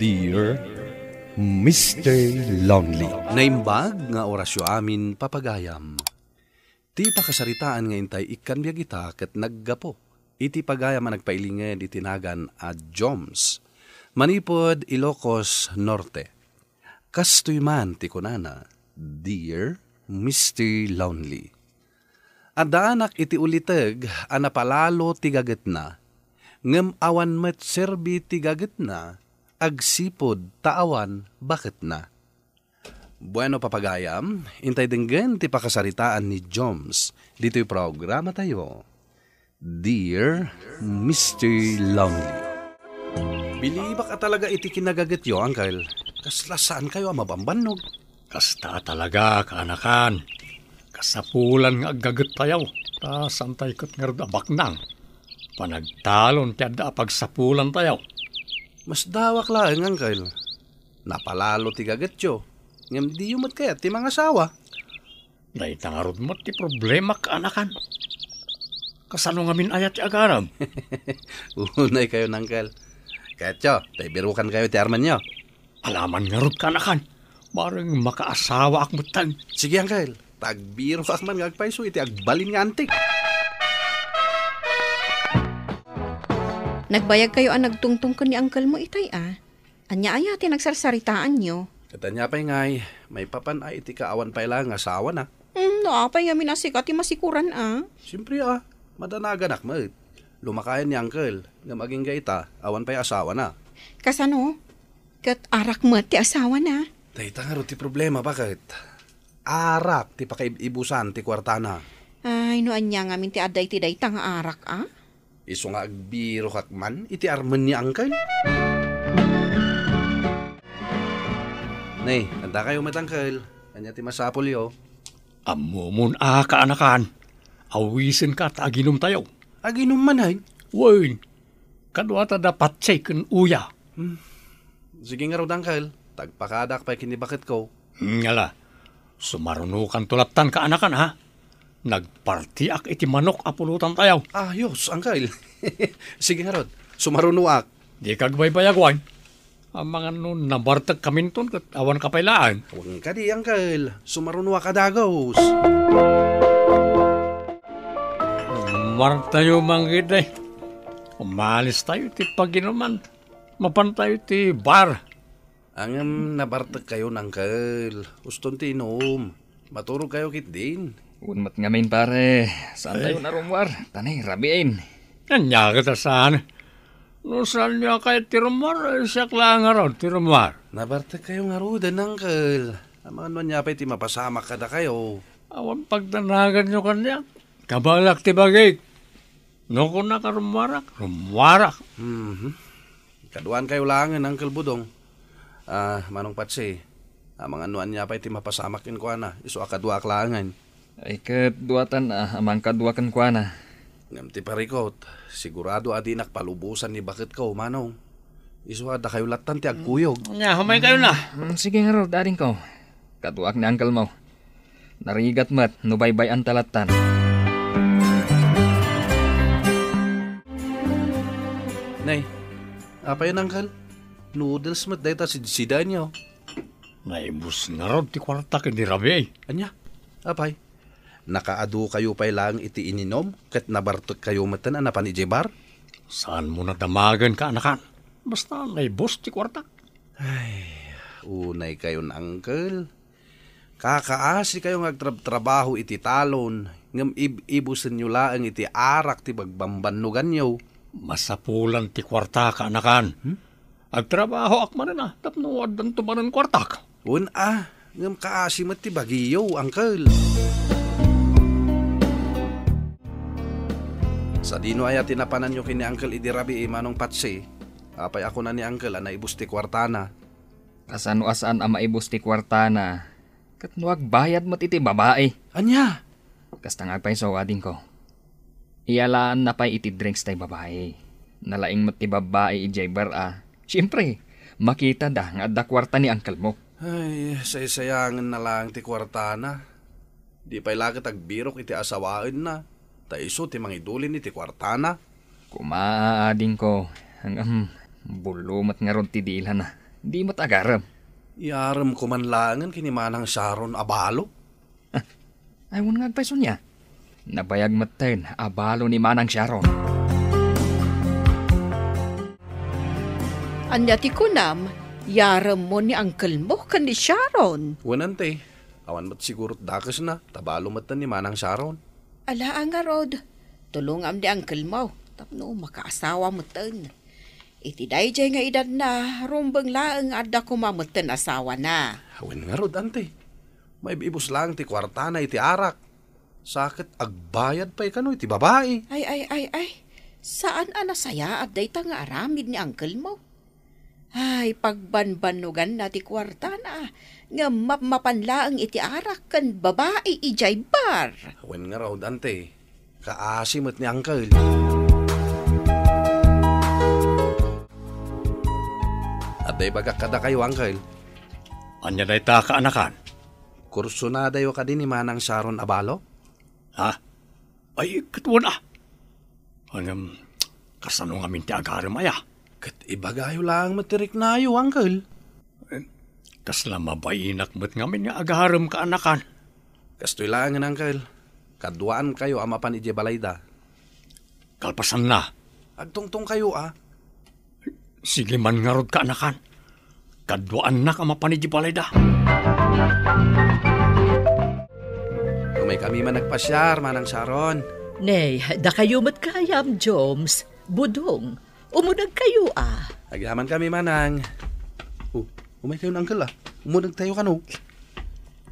Dear Mr. Lonely. Naimbag nga orasyo amin papagayam. Ti pakasaritaan nga intay ikan biya kita ket naggapo. Iti pagayam ang nagpailinged itinagan a Joms. Manipod Ilocos Norte. Kastoy man ti kunana, Dear Mr. Lonely. Adaanak iti uliteg anapalalo ti gaget na. Ngem awan met serbi ti gaget na. Agsipod taawan bakit na. Bueno papagayam, intay denggen ti pakasaritaan ni Joms. Dito'y programa tayo. Dear Mr. Lonely. Bilibak ka talaga iti kinagaget yo, Uncle. Kaslasaan kayo mabambanog. Kasta talaga, kaanakan. Kasapulan nga agaget tayo. Ta santay kat ngerdabak nang. Panagtalon tiyada pagsapulan tayo. Mas dawak lang, Uncle. Napalalo ti gaget yo. Ngam di yumat kaya ti mga asawa. Naitangarod mo ti problema, kaanakan. Kasano nga min ayat ti agaram? Unay kayo, Uncle. Kaya tiyo, birukan kayo ti arman nyo. Alaman nga rod, kaanakan. Marang makaasawa ak mutan. Sige, Uncle. Tagbiro ka man gagpaiso iti agbalin nga antik. Nagbayag kayo ang nagtungtong ko ni uncle mo itay Anya ayati nagsarsaritaan nyo. Katanya pa'y ngay, may papan ay iti kaawan pa ilang asawa na. Naapay nga minasikat ti masikuran Siyempre madanagan mo. Lumakayan ni uncle, nga maging gaita, awan pa'y asawa na. Kasano? Kat arak mo ti asawa na. Dahita nga ro ti problema, bakit? Arak ti pakaibusan ti kwartana. Ay, no anya nga min ti aday ti dayta nga arak Iso nga agbiro kakman, iti arman ni uncle. Nay, handa kayo matangkel. Kanya ti masapol yo. Amumon kaanakan. Awisin ka at aginom tayo. Aginom man ay? Wain, kadwa ta dapat checken uya. Sige nga ro, uncle. Tagpakadak pa kinibakit ko. Ngala, sumarunukan tulatan kaanakan ha. Nagpartiak iti manok apulutan tayo. Ayos, uncle. Sige nga ro, sumarunuak. Di kagbaybayagwan. Ang mga nun nabartag kaminton kat awan kapailaan. Huwag ka di, uncle. Sumarunuak ka dagos. Tayo manggit umalis tayo ti paginuman. Mapan tayo ti bar. Ang nabartag kayo, uncle. Uston ti inom. Maturog kayo kit din. Unmat ngamin pare, saan tayo narumwar? Tanay, rabiin. Kanya kita saan. No saan niya kayo tirumwar, siya lang nga raw, tirumwar. Nabartag kayo nga ro, uncle. Aman man niya pa iti mapasama kada kayo. Awan pagdanagan nyo kanya. Kabalak ti bagay. No kung nakarumwarak, rumwarak. Kaduan kayo lang, Uncle Budong. Manong Patsi, mga anuan niya pa iti mapasamakin ko iso akadwa aklangan. Ay kaduatan amang kaduakan ko Ngam ti parikot, sigurado adinak palubusan ni bakit ko, manong. Iso ada kayo latan ti agkuyog. Nya, humay kayo na. Sige nga ro, daring ko. Kaduak ni uncle mo. Narigat mat, nubaybay ang talatan. Nay, apa yun, uncle? Noodles mat dahita si Daniel. Naibus na raw ti kwarta kini rabi. Anya, apay? Nakaadu kayo pa lang iti ininom kat nabartot kayo matan anapan iti bar? Saan mo nadamagan ka, anakan? Basta naibus ti kwarta. Ay, unay kayo na, uncle. Kakaasi kayo ngagtrabaho iti talon. Ngam ibusan nyo laang iti arak ti bagbambanugan nyo. Masapulan ti kwarta ka, anakan. Agtrabaho akman na, tapno adan tumanan kwarta ka. Ngam kaasi mat ti bagiyo, uncle. Sa dino ay tinapanan nyo kini uncle idirabi manong Patsi. Apay ako na ni uncle naibus ti kwartana. Kasano asaan ang maibus ti kwartana? Katnuag bayad mo iti babae. Anya? Kasta nga pa'y sawadin ko. Iyalaan na pa'y iti drinks tay babae. Nalaing mo ti babae ijay bar Siyempre, makita nga da kwarta ni uncle mo. Ay, saysayangan na lang ti kwartana. Di pa'y lagat agbirok iti asawaan na. Taiso ti mangidulin iti kwartana. Kumaading ko, hanggang bulumat nga ron ti dilan Di mo't agaram. Iaram ko man langan kini Manang Sharon abalo. Aywan nga agpaiso niya. Nabayag maten, abalo ni Manang Sharon. Anya ti kunam, yaram mo ni Uncle mo kan ni Sharon. Wanante, awan mo't sigurot dakas na, tabalo matan ni Manang Sharon. Ala nga rod, tulungam di Uncle mo, tapno makaasawa mo ten. Iti dayjay nga edad na, rumbang laang adda ko mamatan asawa na. Awan nga rod, ante. May bibos lang ti kwarta na iti arak. Sakit agbayad pa ikano iti babae. Ay. Saan anasaya at day nga aramid ni Uncle mo? Ay, pagbanbanugan na ti kwarta na, nga mapanlaang iti arak kan babae ijay bar. Awan nga rod, ante. Kaasimot ni Uncle. At day bagak kada kayo, Uncle. Anya day ta kaanakan? Kurso na dayo ka din ni Manang Sharon abalo? Ha? Ay, katuwa na. Anam, kasano nga minti agaram aya? Kat ibagayo lang matirik na ayo, Uncle. Kasla mabayinak mo't ngamin nga agaram kaanakan. Kastoy lang, Uncle. Kaduaan kayo amapan ije balayda. Kalpasan na. Agtungtong kayo, Sige man nga rod kaanakan. Kadwaan na kamapanidji balayda. Kumay kami man nagpasyar, Manang Sharon. Nay, da kayo matkayam, Joms. Budong, umunag kayo Agyaman kami, Manang. Umay kayo ng Uncle, Umunag tayo kano.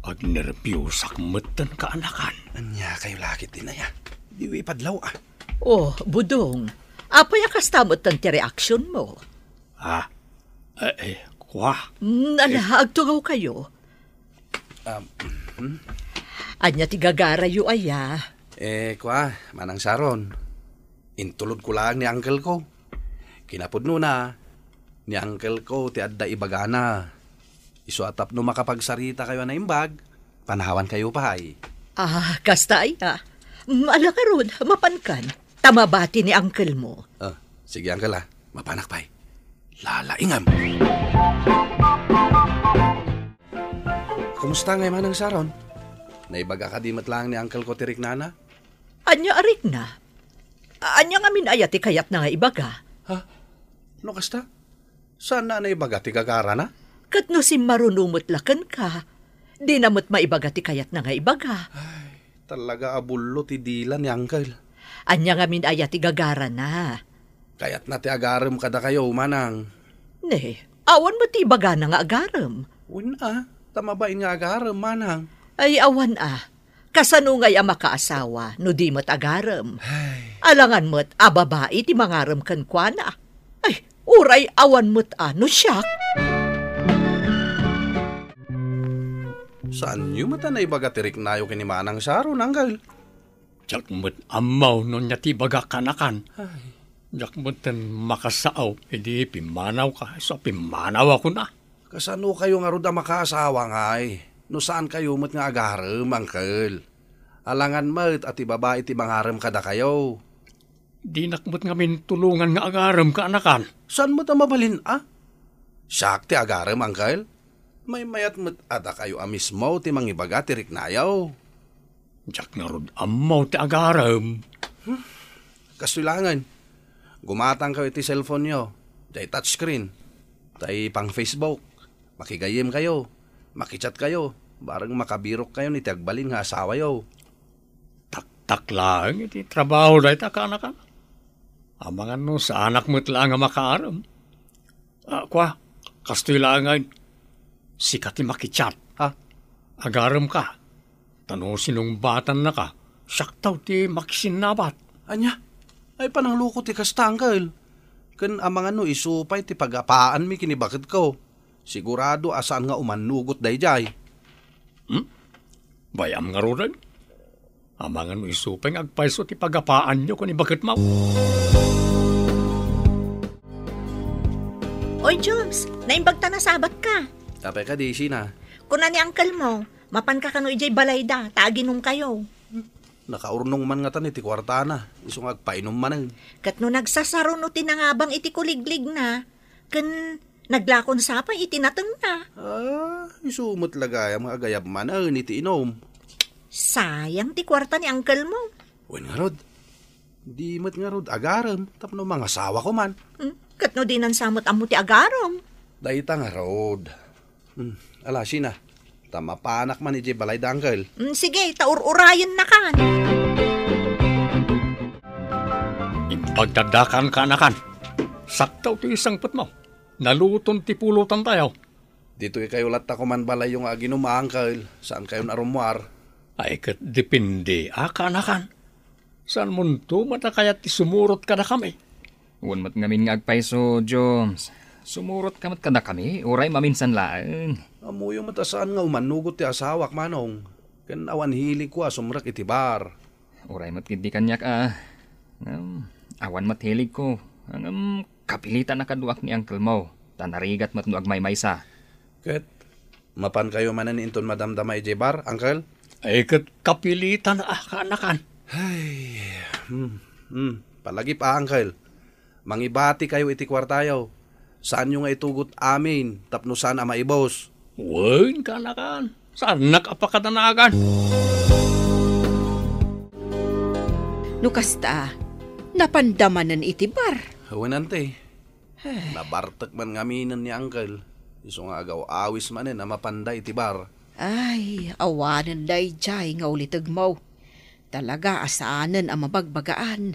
Agnerpyosak matan kaanakan. Anya kayo lakit din na ya. Di ipadlaw, Oh, Budong, apay kastamot ang reaksyon mo? Ha? Kwa? Nalahag tungaw kayo. Anya tigagarayo aya. Kwa, Manang Sharon. Intulod ko lang ni Uncle ko. Kinapod na, ni Uncle ko ti adda ibagana. Isu atap no makapagsarita kayo na imbag, panahawan kayo pa ay. Kasta aya. Ala ka ron, mapankan. Tamabati ni Uncle mo. Sige, Uncle, mapanak pa ay. Lalaingam. Kumusta nga Manang Sharon? Naibaga ka di matlang ni Uncle ko tirik nana? Anya arik na. Anya nga minayati kayat na nga ibaga. No kasta? Saan na naibaga ti gagara na? Kat no si marunumot lakan ka. Di namot maibaga ti kayat na nga ibaga. Talaga abullo ti dila ni Uncle. Anya nga minayati gagara na. Kayat na ti agaram kada kayo, Manang. Ne, awan mo ti ibaga na nga agaram. Wala, tamabain nga agaram, Manang. Ay awan kasano nga'y makaasawa no di mo't agaram. Alangan mo't babae ti mangaram kan kuana. Ay, uray awan mo't no siyak. Saan nyo mata na ibaga tirik nayo kini Manang Sharon, Uncle? Diyak mo't amaw no niya ti baga kanakan. Diyak mo't makasaaw, edi pimanaw ka. So pimanaw ako na. Kasano kayo nga ruda makaasawa nga No saan kayo mo't nga agaram, Uncle? Alangan mo't at ibabae ti mangaram kada kayo. Di nakmot nga min tulungan nga agaram kaanakan. Saan mo't mabalin, Siyak ti agaram, Uncle? May mayat mo't ada kayo mismo ti mangibaga tirik nayaw. Diyak nga rod amaw ti agaram. Kastulangan. Gumatang kayo iti cellphone nyo. Day touchscreen. Day pang Facebook. Makigayim kayo. Makichat kayo. Barang makabirok kayo ni tiagbalin nga asawa yo. Tak lang iti trabaho dahi ta kaanakan. Amangan no sa anak mo't lang nga makaaram. Kwa, kastoy langan. Sikat ti makichat. Agaram ka. Tano sinong batan na ka. Saktaw ti makisinabat. Anya? Ay panangluko ti kasta, Uncle. Kan amangan no isupay ti pagapaan mi kinibakit ko. Sigurado asaan nga umanugot dayjay. Bayam nga rin. Amangan no isupay agpaiso ti pagapaan nyo kung ibakit mo. Oy, Joms, naimbagta na sabat ka. Tapay ka, Daisy na. Kuna ni uncle mo, mapan ka kano ijay balayda, taginong kayo. Nakaurnong man nga tan iti kwarta na. Isong agpainom man. Kat no nagsasaro no tinangabang iti kuliglig na, kan Naglakon sa pa itinateng na. Isumot lagay ang mga gayab man iti inom. Sayang ti kwarta ni uncle mo. Wen nga rod, di mat nga rod agaram, tapno mga asawa ko man. Katno din ang samot amo ti agarom. Dahita nga rod. Ala, sina, tama panak man iti balay da uncle. Sige, taur-urayan na kan. Ipagdadakan ka anakan. Saktaw ti isang put mo. Naluton ti pulutan tayo. Dito kayo latta ko man balay yung aginuma uncle. Saan kayo narumuar? Ay kat depende ka anakan. Saan munto mata kaya ti sumurot ka na kami? Uwan mat ngamin nga agpaiso, Joms. Sumurot ka mat kada kami, uray maminsan laan. Amuyo matasaan nga umanugot ti asawak manong. Ken awan hili ko sumrak iti bar. Uray mat kidi kanyak awan mat hilig ko. Kapilitan na kaduak ni uncle mo. Tanarigat mat no agmay maysa. Ket, mapan kayo manan inton madamdamay iti bar, uncle? Ay kat kapilitan ka anakan. Ay, palagi pa, uncle. Mangibati kayo iti kwartayo. Saan nyo nga itugot amin, tapno saan maibos? Wen ka anakan. Saan nakapakatanagan? Nukasta, napandamanan iti bar. Hawanante. Nabartak man ngaminan ni uncle. Iso nga agaw awis manin na mapanday iti bar. Ay, awanan day jay nga ulitag mo. Talaga asaanan ang mabagbagaan.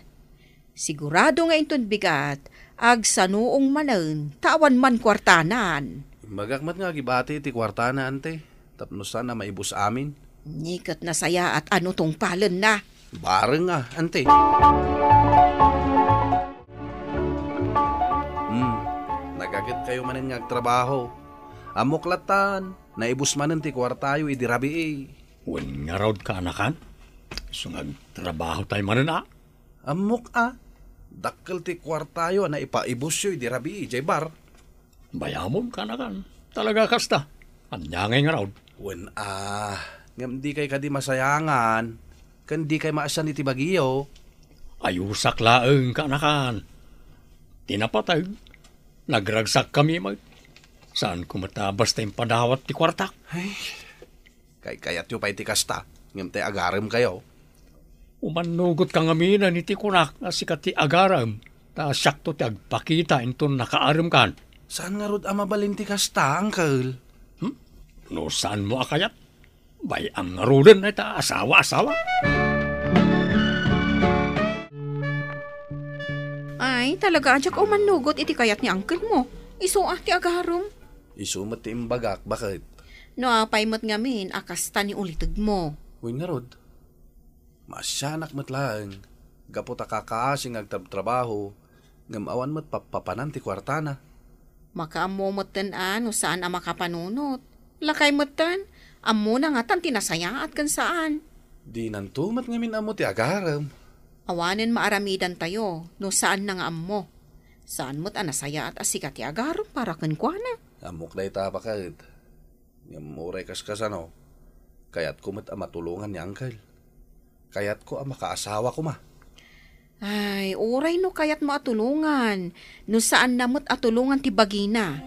Sigurado nga inton bigat, ag sanuong manan, tawan man kwartanan. Magakmat nga gibati iti kwartana, ante. Tapno sana maibus amin. Nikat na saya at ano tong palan na. Bareng nga, ante. Nagagit kayo manin nga agtrabaho. Amuklatan, naibus manin ti kwartayo idirabi. Wen nga raw ka anakan. Sungag trabaho tayo manana. Amok dakkel ti kwartayo na ipaibus yo idirabi jay bar. Bayamon ka anakan. Talaga kasta. Anyangay nga raw. Wen ngam di kay kadi masayangan. Kan di kay maasan iti bagiyo. Ayusak laeng ka anakan. Tinapatay. Nagragsak kami mag. Saan kumatabas tayong padawat ti kwartak? Ay, kayat yo pa iti kasta. Ngam tay agaram kayo. Umanugot kang aminan iti kunak na sikat ti agaram. Ta syakto ti agpakita inton nakaaram kan. Saan nga rod amabalin ti kasta, uncle? No saan mo akayat? Bay ang ngarudan na ita asawa-asawa. Ay, talaga adyak umanugot iti kayat ni uncle mo. Iso ti agarom. Isumat ti imbagak, bakit? No, apay mo't ngamin, akasta ni ulitag mo. Uy nga rod. Masyanak matlang. Gapot kakaasing agtrabaho. Ngam awan mo't papanan ti kwartana. Makaamumatan no saan ang makapanunot. Lakay matan, amo na nga tan tinasayaat kan saan. Di nantumat ngamin amo ti agaram. Awanen maaramidan tayo, no saan na nga amo. Saan mo't anasaya at asikat ti agaram para kan kwa na. Amok na itapakad. Ngam uray kaskasano. Kayat ko mo't matulungan ni uncle. Kayat ko makaasawa ko ma. Ay, uray no kayat mo atulungan. No saan na mo't atulungan ti bagina.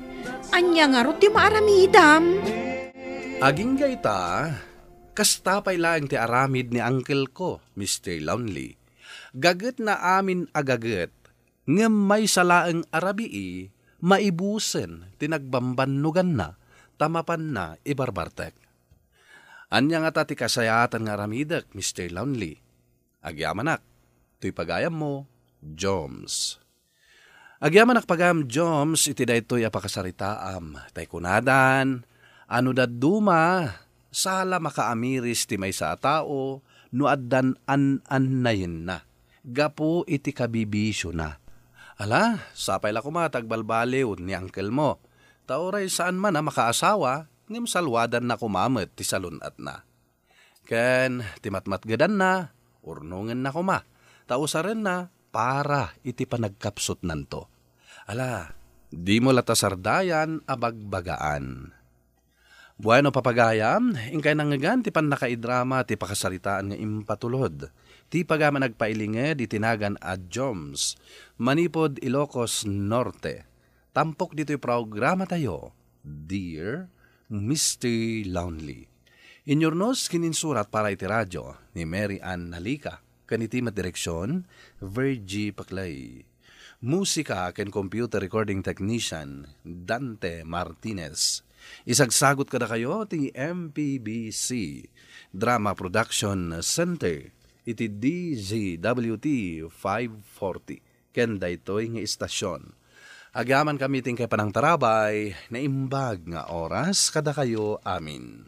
Anya nga ro ti maaramidam. Aging gayta, kastapay lang ti aramid ni uncle ko, Mr. Lonely. Gaget na amin agaget, ngem may salaeng arabii, maibusen, tinagbambanugan na, tamapan na ibarbartek. Anya nga ti kasayatan nga aramidak, Mr. Lonely. Agyamanak, tuy pagayam mo, Joms. Agyamanak pagam Joms, iti daytoy apakasaritaam, tay kunadan, ano daduma, sala makaamiris ti may sa tao, no addan an-annayin na. Gapo iti kabibisyo na. Ala, sapay la kumatagbalbaliw ni uncle mo. Tauray saan man na makaasawa, ngem salwadan na kumamet ti salunat na. Ken, timatmatgadan na, urnungan na kuma. Tausaren na, para iti panagkapsot nanto. Ala, di mo latasardayan abagbagaan. Bueno papagayam, ingkay nangagan ti panakaidrama ti pakasaritaan nga impatulod. Ti pagama nagpailinged itinagan a Joms, Manipod, Ilocos Norte. Tampok dito'y programa tayo, Dear Mr. Lonely. Inyornos kininsurat para iti radyo ni Mary Ann Nalika. Kaniti direksyon, Virgie Paclay. Musika ken computer recording technician, Dante Martinez. Isagsagot kada kayo ti MPBC Drama Production Center iti DZWT 540 ken daytoy nga istasyon. Agaman kami ting kay panang tarabay na imbag nga oras kada kayo amin.